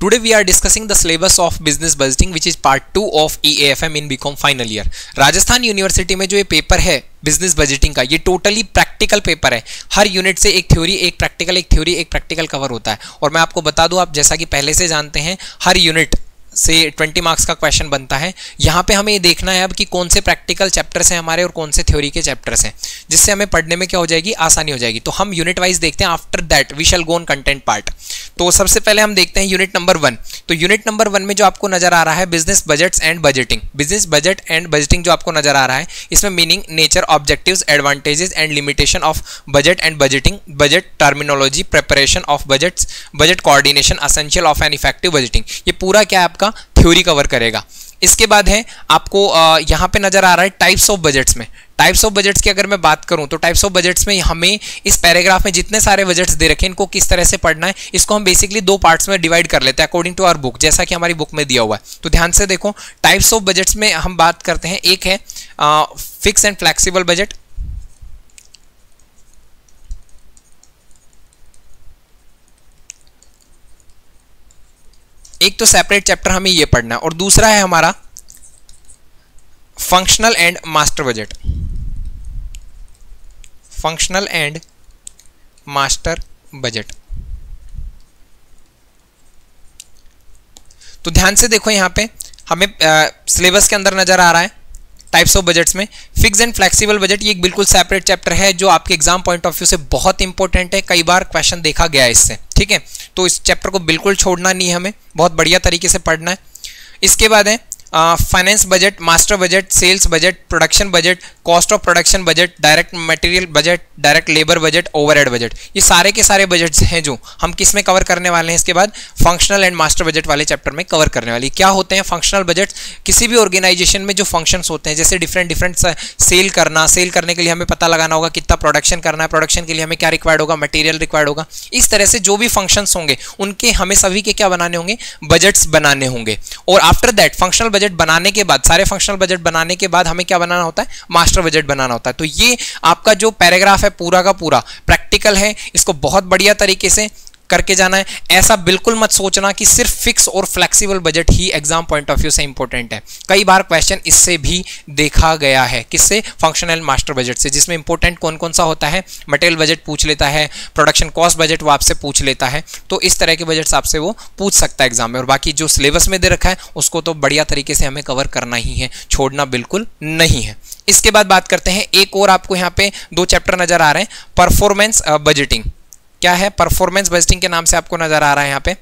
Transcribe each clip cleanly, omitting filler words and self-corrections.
Today we are discussing the syllabus of business budgeting which is part 2 of EAFM in BCom final year. Rajasthan university में जो ये paper है business budgeting का, ये totally practical paper है। हर unit से एक थ्योरी, एक प्रैक्टिकल, एक थ्योरी, एक प्रैक्टिकल कवर होता है। और मैं आपको बता दूं, आप जैसा कि पहले से जानते हैं, हर यूनिट से 20 मार्क्स का क्वेश्चन बनता है। यहाँ पे हमें ये देखना है अब कि कौन से प्रैक्टिकल चैप्टर्स हैं हमारे और कौन से थ्योरी के चैप्टर्स हैं, जिससे हमें पढ़ने में क्या हो जाएगी, आसानी हो जाएगी। तो हम यूनिट वाइज देखते हैं। After that we shall go on content part. तो सबसे पहले हम देखते हैं यूनिट नंबर 1। तो यूनिट नंबर 1 में जो आपको नजर आ रहा है business budgets and budgeting, business budget and budgeting जो आपको नजर आ रहा है, इसमें meaning, nature, objectives, advantages and limitation of budget and budgeting, budget terminology, preparation of budgets, budget coordination, essential of an effective budgeting, ये पूरा क्या है आपका थ्योरी कवर करेगा। इसके बाद है आपको यहाँ पे नजर आ रहा है टाइप्स ऑफ बजट्स में। टाइप्स ऑफ बजट्स की अगर मैं बात करूं तो टाइप्स ऑफ बजट्स में हमें इस पैराग्राफ में जितने सारे बजट्स दे रखे हैं, इनको किस तरह से पढ़ना है, इसको हम बेसिकली 2 पार्ट्स में डिवाइड कर लेते हैं अकॉर्डिंग टू आवर बुक, जैसा कि हमारी बुक में दिया हुआ है। तो ध्यान से देखो, टाइप्स ऑफ बजट्स में हम बात करते हैं। एक है फिक्स एंड फ्लेक्सिबल बजट, एक तो सेपरेट चैप्टर हमें ये पढ़ना है, और दूसरा है हमारा functional and master budget, functional and master budget. तो ध्यान से देखो, यहां पे हमें सिलेबस के अंदर नजर आ रहा है टाइप्स ऑफ बजट्स में फिक्स एंड फ्लेक्सिबल बजट, ये एक बिल्कुल सेपरेट चैप्टर है जो आपके एग्जाम पॉइंट ऑफ व्यू से बहुत इंपॉर्टेंट है। कई बार क्वेश्चन देखा गया है इससे, ठीक है। तो इस चैप्टर को बिल्कुल छोड़ना नहीं है, हमें बहुत बढ़िया तरीके से पढ़ना है। इसके बाद है finance budget, master budget, sales budget, production budget, cost of production budget, direct material budget, direct labour budget, overhead budget. ये सारे के सारे बजट्स हैं जो हम किस में कवर करने वाले हैं। इसके बाद फंक्शनल एंड मास्टर बजट वाले चैप्टर में कवर करने वाली। क्या होते हैं फंक्शनल बजट? किसी भी ऑर्गेनाइजेशन में जो फंक्शंस होते हैं, जैसे डिफरेंट सेल करना, सेल करने के लिए हमें पता लगाना होगा कितना प्रोडक्शन करना है, प्रोडक्शन के लिए हमें क्या रिक्वायर्ड होगा, मटेरियल रिक्वायर्ड होगा। इस तरह से जो भी फंक्शंस होंगे उनके हमें सभी के क्या बनाने होंगे, बजट्स बनाने होंगे। और आफ्टर दैट फंक्शनल बजट बनाने के बाद, सारे फंक्शनल बजट बनाने के बाद हमें क्या बनाना होता है, मास्टर बजट बनाना होता है। तो ये आपका जो पैराग्राफ है पूरा का पूरा प्रैक्टिकल है, इसको बहुत बढ़िया तरीके से करके जाना है। ऐसा बिल्कुल मत सोचना कि सिर्फ फिक्स और flexible budget he exam point of view से इंपॉर्टेंट है। कई बार क्वेश्चन इससे भी देखा गया है, किससे, फंक्शनल मास्टर बजट से, जिसमें इंपॉर्टेंट कौन कौन सा होता है, मटेरियल बजट पूछ लेता है, प्रोडक्शन कॉस्ट बजट वो आपसे पूछ लेता है। तो इस तरह के बजट्स आपसे वो पूछ सकता है एग्जाम में। और बाकी जो सिलेबस में दे रखा है उसको तो बढ़िया तरीके से हमें कवर करना ही है, छोड़ना बिल्कुल नहीं है। इसके बाद बात करते हैं, एक और आपको यहाँ पे 2 चैप्टर नजर आ रहे हैं, परफॉर्मेंस बजटिंग। क्या है, परफॉर्मेंस बजटिंग के नाम से आपको नजर आ रहा है यहाँ पे,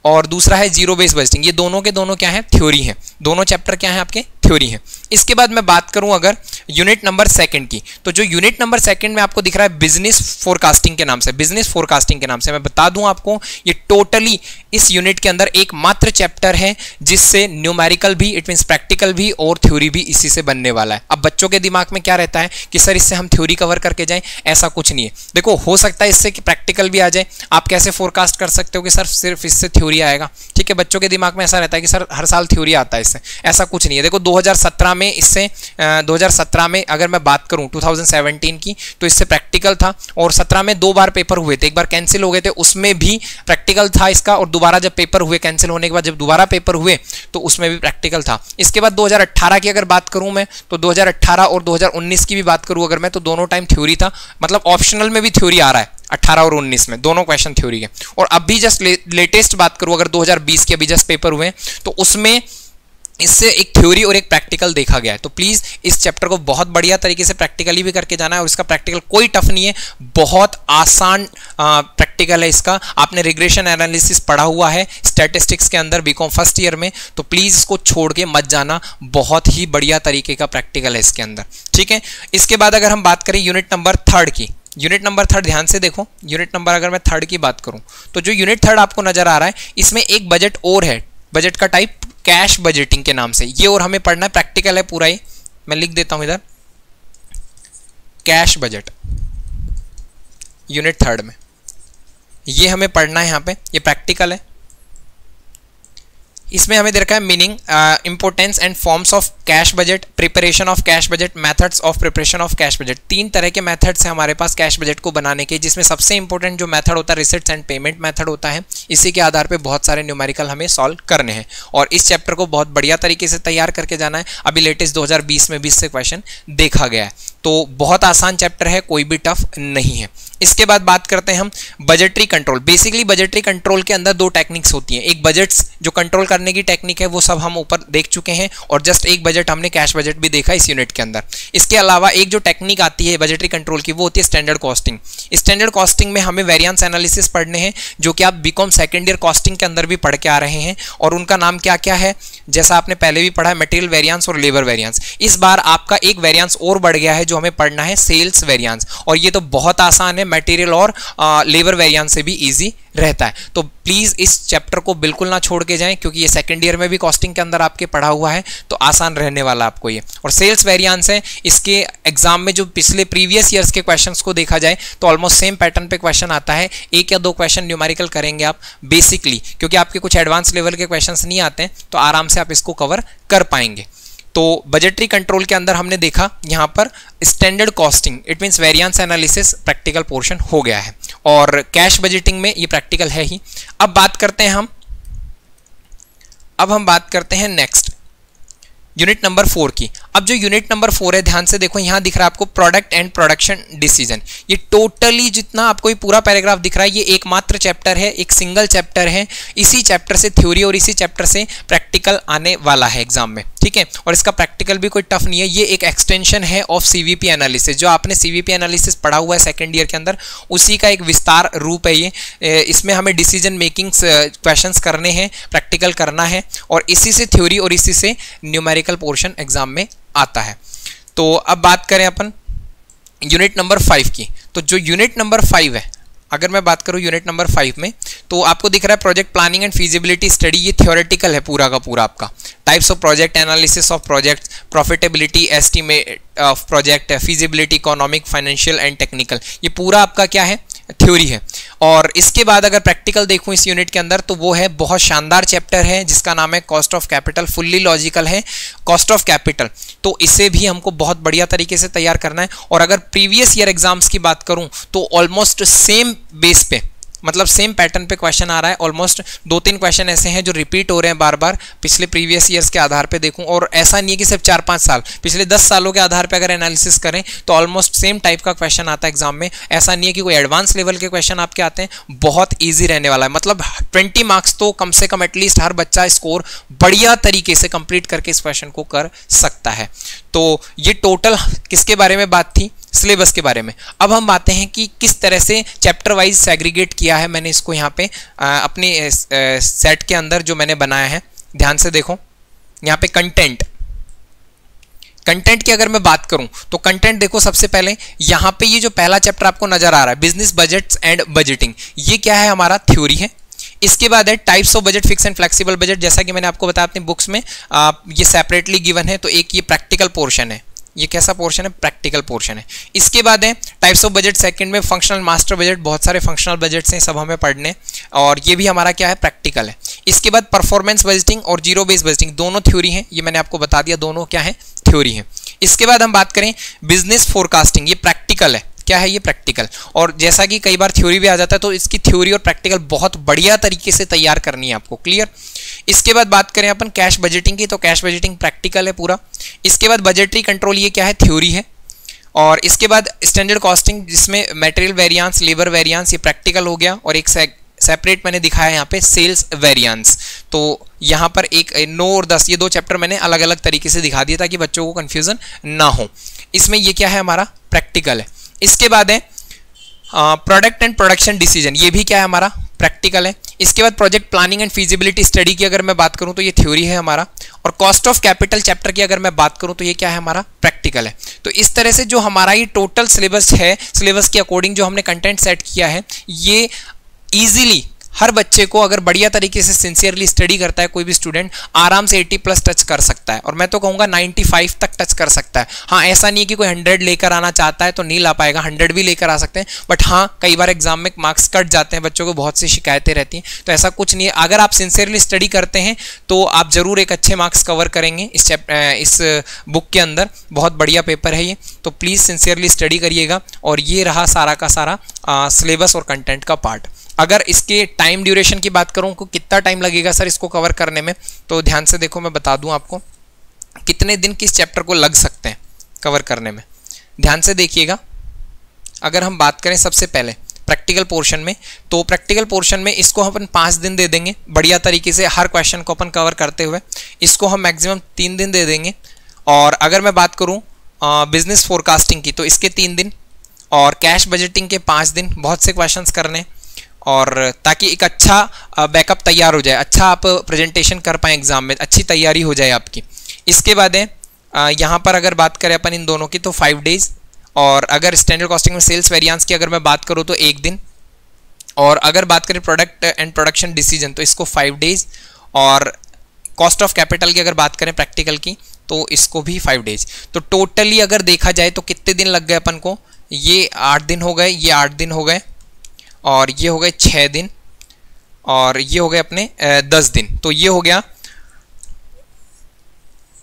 और दूसरा है जीरो बेस बजटिंग। ये दोनों के दोनों क्या है, थ्योरी है। दोनों चैप्टर क्या है आपके, थ्योरी है। इसके बाद मैं बात करूं अगर यूनिट नंबर 2 की, तो जो यूनिट नंबर 2 में आपको दिख रहा है बिजनेस फोरकास्टिंग के नाम से, बिजनेस फोरकास्टिंग के नाम से, मैं बता दूं आपको, ये टोटली इस यूनिट के अंदर एकमात्र चैप्टर है जिससे न्यूमेरिकल भी, इट मींस प्रैक्टिकल भी और थ्योरी भी इसी से बनने वाला है। अब बच्चों के दिमाग में क्या रहता है कि सर इससे हम थ्योरी कवर करके जाएं, ऐसा कुछ नहीं है। देखो, हो सकता है इससे कि प्रैक्टिकल भी आ जाए। आप कैसे फोरकास्ट कर सकते हो कि सर सिर्फ इससे थ्योरी आएगा, ठीक है। बच्चों के दिमाग में ऐसा रहता है कि सर हर साल थ्योरी आता है इससे, ऐसा कुछ नहीं है। देखो 2017 में इससे 2017 में अगर मैं बात करूं 2017 की, तो इससे प्रैक्टिकल था, और 17 में 2 बार पेपर हुए थे, एक बार कैंसिल हो गए थे, उसमें भी प्रैक्टिकल था इसका, और दोबारा जब पेपर हुए कैंसिल होने के बाद जब दोबारा पेपर हुए तो उसमें भी प्रैक्टिकल था। इसके बाद 2018 की अगर बात करूं मैं, तो 2018 और 2019 की भी बात करूं अगर मैं, तो दोनों टाइम थ्योरी था, मतलब ऑप्शनल में भी थ्योरी आ रहा है 18 और 19 में, दोनों क्वेश्चन थ्योरी के। और अभी जस्ट लेटेस्ट बात करूं अगर 2020 के अभी जस्ट पेपर हुए, तो उसमें इससे एक थ्योरी और एक प्रैक्टिकल देखा गया है। तो प्लीज इस चैप्टर को बहुत बढ़िया तरीके से प्रैक्टिकली भी करके जाना है, और इसका प्रैक्टिकल कोई टफ नहीं है, बहुत आसान प्रैक्टिकल है इसका। आपने रिग्रेशन एनालिसिस पढ़ा हुआ है स्टैटिस्टिक्स के अंदर बीकॉम फर्स्ट ईयर में, तो प्लीज इसको छोड़ के मत जाना, बहुत ही बढ़िया तरीके का प्रैक्टिकल है इसके अंदर, ठीक है। इसके बाद अगर हम बात करें यूनिट नंबर 3 की, यूनिट नंबर 3 ध्यान से देखो, यूनिट नंबर अगर मैं 3 की बात करूं, तो जो यूनिट 3 आपको नजर आ रहा है, इसमें एक बजट और है, बजट का टाइप कैश बजटिंग के नाम से, ये और हमें पढ़ना है, प्रैक्टिकल है पूरा ही। मैं लिख देता हूं इधर, कैश बजट यूनिट 3 में, ये हमें पढ़ना है यहाँ पे, ये प्रैक्टिकल है। इसमें हमें दे रखा है meaning, importance and forms of cash budget, preparation of cash budget, methods of preparation of cash budget. 3 तरह के मेथड्स हैं हमारे पास कैश बजट को बनाने के, जिसमें सबसे इंपॉर्टेंट जो मेथड होता है रिसिट्स एंड पेमेंट मेथड होता है। इसी के आधार पे बहुत सारे न्यूमेरिकल हमें सॉल्व करने हैं और इस चैप्टर को बहुत बढ़िया तरीके से तैयार करके जाना है। अभी लेटेस्ट 2020 में 20 से क्वेश्चन देखा गया है, तो बहुत आसान चैप्टर है, कोई भी टफ नहीं है। इसके बाद बात करते हैं हम budgetary control. Basically budgetary control के अंदर 2 टेक्निक्स होती हैं। एक बजट्स जो कंट्रोल करने की टेक्निक है वो सब हम ऊपर देख चुके हैं, और जस्ट एक बजट हमने कैश बजट भी देखा इस यूनिट के अंदर। इसके अलावा एक जो टेक्निक आती है बजटरी कंट्रोल की, वो होती है स्टैंडर्ड कॉस्टिंग। स्टैंडर्ड कॉस्टिंग में हमें वेरिएंस एनालिसिस पढ़ने हैं, जो कि आप बीकॉम सेकेंड ईयर कॉस्टिंग के अंदर भी पढ़ के आ रहे हैं, और उनका नाम क्या क्या है, जैसा आपने पहले भी पढ़ा है, मटेरियल वेरिएंस और लेबर वेरिएंस। इस बार आपका एक वेरिएंस और बढ़ गया है जो हमें पढ़ना है, सेल्स वेरिएंस, और ये तो बहुत आसान है, मटेरियल और लेबर वेरिएंस से भी इजी रहता है। तो प्लीज इस चैप्टर को बिल्कुल ना छोड़ के जाएं, क्योंकि ये सेकंड ईयर में भी कॉस्टिंग के अंदर आपके पढ़ा हुआ है, तो आसान रहने वाला आपको ये। और सेल्स वेरिएंस है, इसके एग्जाम में जो पिछले प्रीवियस ईयर्स के क्वेश्चंस को देखा जाए तो ऑलमोस्ट सेम पैटर्न पे क्वेश्चन आता है। 1 या 2 क्वेश्चन न्यूमेरिकल करेंगे आप बेसिकली, क्योंकि आपके कुछ एडवांस लेवल के क्वेश्चंस नहीं आते हैं, तो आराम से आप इसको कवर कर पाएंगे। तो बजटरी कंट्रोल के अंदर हमने देखा यहाँ पर standard costing, it means variance analysis practical portion हो गया है, और कैश बजटिंग में ये प्रैक्टिकल है ही। अब बात करते हैं नेक्स्ट यूनिट नंबर 4 की। अब जो यूनिट नंबर 4 है, ध्यान से देखो, यहां दिख रहा है आपको प्रोडक्ट एंड प्रोडक्शन डिसीजन। ये टोटली जितना आपको ये पूरा पैराग्राफ दिख रहा है, ये एकमात्र चैप्टर है, एक सिंगल चैप्टर है। इसी चैप्टर से थ्योरी और इसी चैप्टर से प्रैक्टिकल आने वाला है एग्जाम में, ठीक है। और इसका प्रैक्टिकल भी कोई टफ नहीं है, ये एक एक्सटेंशन है ऑफ सीवीपी एनालिसिस। जो आपने सीवीपी एनालिसिस पढ़ा हुआ है सेकेंड ईयर के अंदर, उसी का एक विस्तार रूप है ये। इसमें हमें डिसीजन मेकिंग क्वेश्चंस करने हैं, प्रैक्टिकल करना है, और इसी से थ्योरी और इसी से न्यूमेरिकल पोर्शन एग्जाम में आता है। तो अब बात करें अपन यूनिट नंबर 5 की। तो जो यूनिट नंबर 5 है, अगर मैं बात करूं यूनिट नंबर 5 में, तो आपको दिख रहा है project planning and feasibility study. ये थ्योरेटिकल है पूरा का पूरा आपका। Types of project, analysis of project, profitability estimate of project, feasibility, economic, financial and technical, ये पूरा आपका क्या है, थ्योरी है। और इसके बाद अगर प्रैक्टिकल देखूं इस यूनिट के अंदर, तो वो है बहुत शानदार चैप्टर है जिसका नाम है cost of capital. Fully logical है कॉस्ट ऑफ कैपिटल, तो इसे भी हमको बहुत बढ़िया तरीके से तैयार करना है। और अगर प्रीवियस ईयर एग्जाम्स की बात करूं तो ऑलमोस्ट सेम बेस पे, मतलब सेम पैटर्न पे क्वेश्चन आ रहा है। ऑलमोस्ट 2-3 क्वेश्चन ऐसे हैं जो रिपीट हो रहे हैं बार बार पिछले प्रीवियस ईयर्स के आधार पे देखूं, और ऐसा नहीं है कि सिर्फ 4-5 साल, पिछले 10 सालों के आधार पे अगर एनालिसिस करें तो ऑलमोस्ट सेम टाइप का क्वेश्चन आता है एग्जाम में। ऐसा नहीं है कि कोई एडवांस लेवल के क्वेश्चन आपके आते हैं, बहुत ईजी रहने वाला है। मतलब 20 मार्क्स तो कम से कम एटलीस्ट हर बच्चा स्कोर बढ़िया तरीके से कंप्लीट करके इस क्वेश्चन को कर सकता है। तो ये टोटल किसके बारे में बात थी, सिलेबस के बारे में। अब हम बातें हैं कि किस तरह से चैप्टर वाइज सेग्रीगेट किया है मैंने इसको यहाँ पे अपने सेट के अंदर जो मैंने बनाया है। ध्यान से देखो, यहाँ पे कंटेंट की अगर मैं बात करूं तो कंटेंट देखो, सबसे पहले यहाँ पे ये जो पहला चैप्टर आपको नजर आ रहा है बिजनेस बजट्स एंड बजटिंग, ये क्या है, हमारा थ्योरी है। इसके बाद है types of budget, fix and flexible budget, जैसा कि मैंने आपको बताया अपनी बुक्स में ये सेपरेटली गिवन है। तो एक ये प्रैक्टिकल पोर्शन है, ये कैसा पोर्शन है, प्रैक्टिकल पोर्शन है। इसके बाद है टाइप्स ऑफ बजट सेकंड में फंक्शनल मास्टर बजट, बहुत सारे फंक्शनल बजट्स हैं, सब हमें पढ़ने, और ये भी हमारा क्या है, प्रैक्टिकल है। इसके बाद परफॉर्मेंस बजटिंग और जीरो बेस बजटिंग, दोनों थ्योरी हैं, ये मैंने आपको बता दिया, दोनों क्या है, थ्योरी है। इसके बाद हम बात करें बिजनेस फोरकास्टिंग, ये प्रैक्टिकल है। क्या है ये, प्रैक्टिकल। और जैसा कि कई बार थ्योरी भी आ जाता है, तो इसकी थ्योरी और प्रैक्टिकल बहुत बढ़िया तरीके से तैयार करनी है आपको, क्लियर। इसके बाद बात करें अपन कैश बजटिंग की, तो कैश बजटिंग प्रैक्टिकल है पूरा। इसके बाद बजटरी कंट्रोल, ये क्या है, थ्योरी है। और इसके बाद स्टैंडर्ड कॉस्टिंग, जिसमें मटेरियल वेरिएंस, लेबर वेरिएंस, ये प्रैक्टिकल हो गया। और एक सेपरेट मैंने दिखाया यहाँ पे सेल्स वेरिएंस। तो यहाँ पर एक 9 और 10 ये 2 चैप्टर मैंने अलग अलग तरीके से दिखा दिया ताकि बच्चों को कंफ्यूजन ना हो। इसमें ये क्या है, हमारा प्रैक्टिकल है। इसके बाद है प्रोडक्ट एंड प्रोडक्शन डिसीजन, ये भी क्या है, हमारा प्रैक्टिकल है। इसके बाद project planning and feasibility study की अगर मैं बात करूं तो ये थ्योरी है हमारा। और कॉस्ट ऑफ कैपिटल चैप्टर की अगर मैं बात करूं तो ये क्या है, हमारा प्रैक्टिकल है। तो इस तरह से जो हमारा ये टोटल सिलेबस है, सिलेबस के अकॉर्डिंग जो हमने कंटेंट सेट किया है, ये इजीली हर बच्चे को अगर बढ़िया तरीके से सिंसियरली स्टडी करता है कोई भी स्टूडेंट आराम से 80+ टच कर सकता है, और मैं तो कहूँगा 95 तक टच कर सकता है। हाँ, ऐसा नहीं है कि कोई 100 लेकर आना चाहता है तो नहीं ला पाएगा, 100 भी लेकर आ सकते हैं, बट हाँ कई बार एग्जाम में मार्क्स कट जाते हैं, बच्चों को बहुत सी शिकायतें रहती हैं, तो ऐसा कुछ नहीं है। अगर आप सिंसियरली स्टडी करते हैं तो आप जरूर एक अच्छे मार्क्स कवर करेंगे इस बुक के अंदर। बहुत बढ़िया पेपर है ये, तो प्लीज़ सिंसियरली स्टडी करिएगा। और ये रहा सारा का सारा सिलेबस और कंटेंट का पार्ट। अगर इसके टाइम ड्यूरेशन की बात करूं को कितना टाइम लगेगा सर इसको कवर करने में, तो ध्यान से देखो, मैं बता दूं आपको कितने दिन किस चैप्टर को लग सकते हैं कवर करने में। ध्यान से देखिएगा, अगर हम बात करें सबसे पहले प्रैक्टिकल पोर्शन में, तो प्रैक्टिकल पोर्शन में इसको अपन 5 दिन दे देंगे बढ़िया तरीके से, हर क्वेश्चन को अपन कवर करते हुए। इसको हम मैक्सिमम 3 दिन दे देंगे। और अगर मैं बात करूँ बिजनेस फोरकास्टिंग की, तो इसके 3 दिन, और कैश बजटिंग के 5 दिन, बहुत से क्वेश्चंस करने, और ताकि एक अच्छा बैकअप तैयार हो जाए, अच्छा आप प्रेजेंटेशन कर पाएँ एग्जाम में, अच्छी तैयारी हो जाए आपकी। इसके बाद है यहाँ पर अगर बात करें अपन इन दोनों की तो 5 डेज, और अगर स्टैंडर्ड कॉस्टिंग में सेल्स वेरिएंस की अगर मैं बात करूँ तो 1 दिन, और अगर बात करें प्रोडक्ट एंड प्रोडक्शन डिसीजन तो इसको 5 डेज, और कॉस्ट ऑफ कैपिटल की अगर बात करें प्रैक्टिकल की तो इसको भी 5 डेज। तो टोटली अगर देखा जाए तो कितने दिन लग गए अपन को, ये 8 दिन हो गए, ये 8 दिन हो गए, और ये हो गए 6 दिन, और ये हो गए अपने 10 दिन। तो ये हो गया,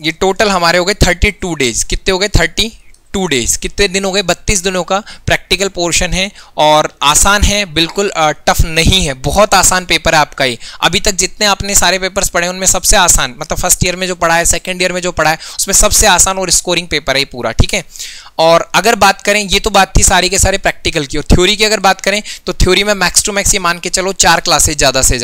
ये टोटल हमारे हो गए 32 डेज। कितने हो गए? 32 डेज। कितने दिन हो गए? 32 दिनों का प्रैक्टिकल पोर्शन है, और आसान है, बिल्कुल टफ नहीं है, बहुत आसान पेपर है आपका ये। अभी तक जितने आपने सारे पेपर्स पढ़े उनमें सबसे आसान, मतलब फर्स्ट ईयर में जो पढ़ा है, सेकंड ईयर में जो पढ़ा है, उसमें सबसे आसान और स्कोरिंग पेपर है ये पूरा, ठीक है। और अगर बात करें, ये तो बात थी सारी के सारे प्रैक्टिकल की, और थ्योरी की अगर बात करें तो थ्योरी में मैक्स टू मैक्स ये मान के चलो 4 क्लासेज ज़्यादा से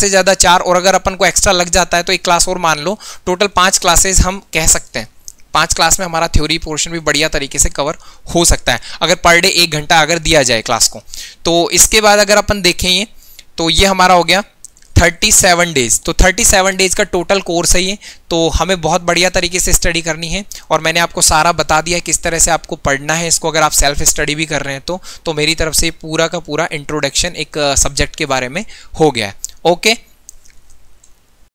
ज़्यादा 4, और अगर अपन को एक्स्ट्रा लग जाता है तो 1 क्लास और मान लो, टोटल 5 क्लासेज हम कह सकते हैं। 5 क्लास में हमारा थ्योरी पोर्शन भी बढ़िया तरीके से कवर हो सकता है, अगर पर डे 1 घंटा अगर दिया जाए क्लास को। तो इसके बाद अगर अपन देखें तो ये हमारा हो गया 37 डेज। तो 37 डेज का टोटल कोर्स है ये, तो हमें बहुत बढ़िया तरीके से स्टडी करनी है, और मैंने आपको सारा बता दिया किस तरह से आपको पढ़ना है इसको। अगर आप सेल्फ स्टडी भी कर रहे हैं तो मेरी तरफ से पूरा का पूरा इंट्रोडक्शन एक सब्जेक्ट के बारे में हो गया है। ओके।